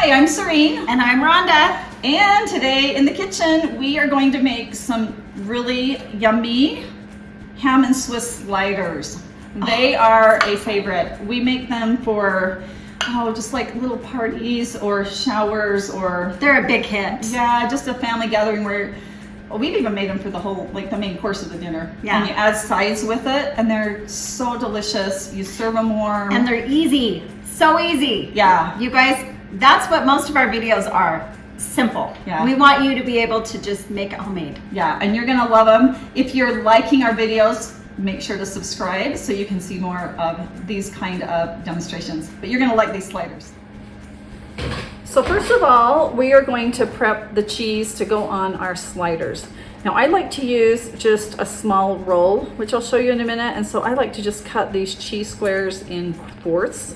Hi, I'm Serene. And I'm Rhonda. And today in the kitchen, we are going to make some really yummy ham and Swiss sliders. They are a favorite. We make them for, just like little parties or showers or... They're a big hit. Yeah, just a family gathering where, we've even made them for the whole, like the main course of the dinner. Yeah. And you add sides with it and they're so delicious. You serve them warm. And they're easy. So easy. Yeah. You guys, that's what most of our videos are. Simple. Yeah. We want you to be able to just make it homemade. Yeah, and you're gonna love them. If you're liking our videos, make sure to subscribe so you can see more of these kind of demonstrations. But you're gonna like these sliders. So first of all, we are going to prep the cheese to go on our sliders. Now I like to use just a small roll, which I'll show you in a minute. And so I like to just cut these cheese squares in fourths.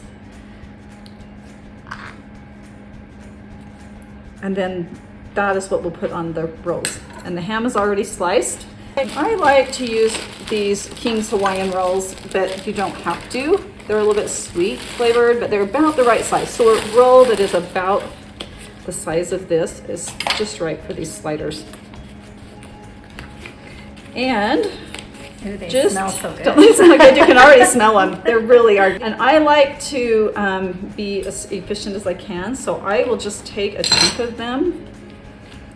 And then that is what we'll put on the rolls. And the ham is already sliced. I like to use these King's Hawaiian rolls, but you don't have to. They're a little bit sweet flavored, but they're about the right size. So a roll that is about the size of this is just right for these sliders. And They just smell so good. don't listen like you can already smell them. They really are. And I like to be as efficient as I can, so I will just take a chunk of them,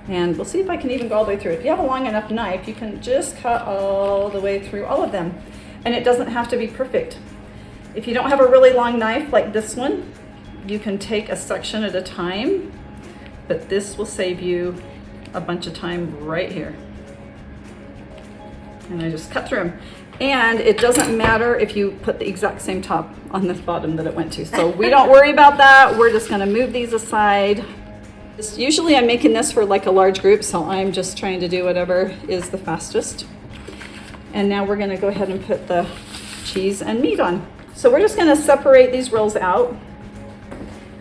and we'll see if I can even go all the way through. If you have a long enough knife, you can just cut all the way through all of them, and it doesn't have to be perfect. If you don't have a really long knife like this one, you can take a section at a time, but this will save you a bunch of time right here. And I just cut through them. And it doesn't matter if you put the exact same top on this bottom that it went to. So we don't worry about that. We're just gonna move these aside. Usually I'm making this for like a large group, so I'm just trying to do whatever is the fastest. And now we're gonna go ahead and put the cheese and meat on. So we're just gonna separate these rolls out.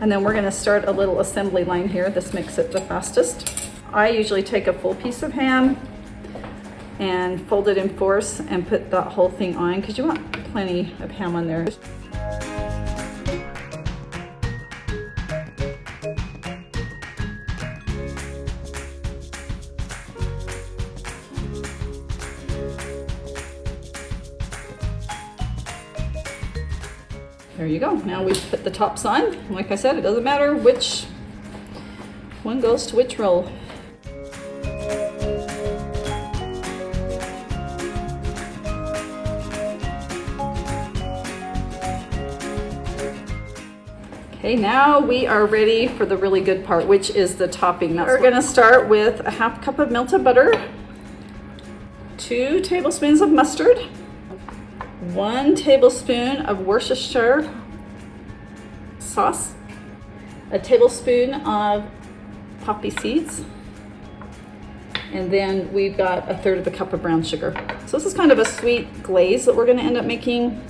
And then we're gonna start a little assembly line here. This makes it the fastest. I usually take a full piece of ham and fold it in fourths and put that whole thing on because you want plenty of ham on there. There you go. Now we put the tops on. Like I said, it doesn't matter which one goes to which roll. Okay, now we are ready for the really good part, which is the topping. We're gonna start with a half cup of melted butter, 2 tablespoons of mustard, 1 tablespoon of Worcestershire sauce, a tablespoon of poppy seeds, and then we've got 1/3 of a cup of brown sugar. So this is kind of a sweet glaze that we're gonna end up making.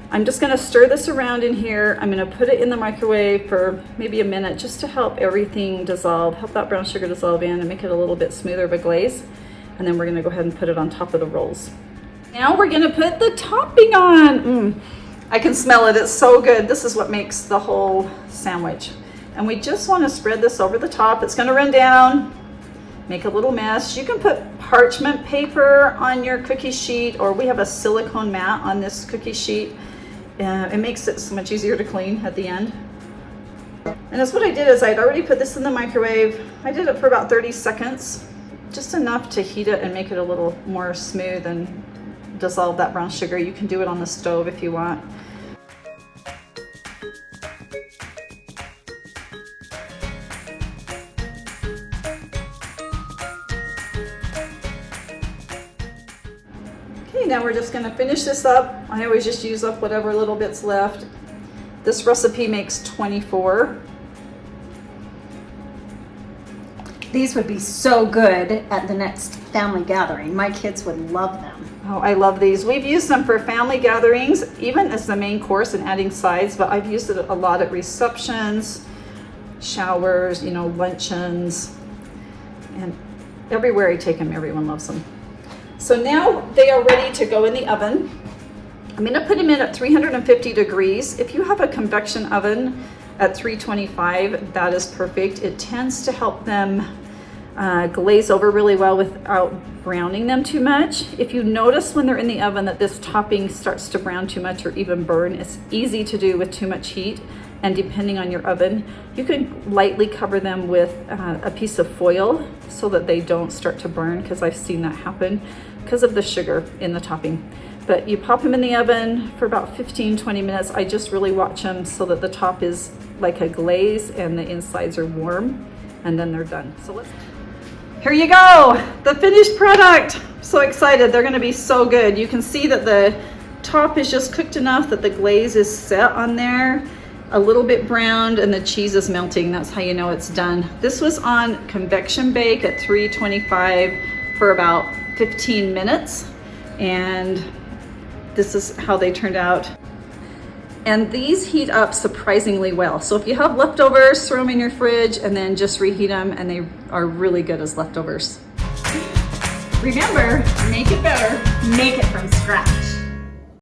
I'm just gonna stir this around in here. I'm gonna put it in the microwave for maybe a minute just to help everything dissolve, help that brown sugar dissolve in and make it a little bit smoother of a glaze. And then we're gonna go ahead and put it on top of the rolls. Now we're gonna put the topping on. I can smell it, it's so good. This is what makes the whole sandwich. And we just wanna spread this over the top. It's gonna run down, make a little mess. You can put parchment paper on your cookie sheet, or we have a silicone mat on this cookie sheet. It makes it so much easier to clean at the end. And that's what I did is I'd already put this in the microwave. I did it for about 30 seconds, just enough to heat it and make it a little more smooth and dissolve that brown sugar. You can do it on the stove if you want. Now we're just going to finish this up. I always just use up whatever little bits left. This recipe makes 24. These would be so good at the next family gathering. My kids would love them. Oh, I love these. We've used them for family gatherings, even as the main course and adding sides, but I've used it a lot at receptions, showers, luncheons, and everywhere I take them, everyone loves them. So now they are ready to go in the oven. I'm gonna put them in at 350 degrees. If you have a convection oven, at 325, that is perfect. It tends to help them glaze over really well without browning them too much. If you notice when they're in the oven that this topping starts to brown too much or even burn, it's easy to do with too much heat. And depending on your oven, you can lightly cover them with a piece of foil so that they don't start to burn, because I've seen that happen because of the sugar in the topping. But you pop them in the oven for about 15-20 minutes. I just really watch them so that the top is like a glaze and the insides are warm, and then they're done. So here you go, the finished product. So excited, they're gonna be so good. You can see that the top is just cooked enough that the glaze is set on there, a little bit browned, and the cheese is melting. That's how you know it's done. This was on convection bake at 325 for about 15 minutes, and this is how they turned out. And these heat up surprisingly well. So if you have leftovers, throw them in your fridge and then just reheat them, and they are really good as leftovers. Remember, make it better, make it from scratch.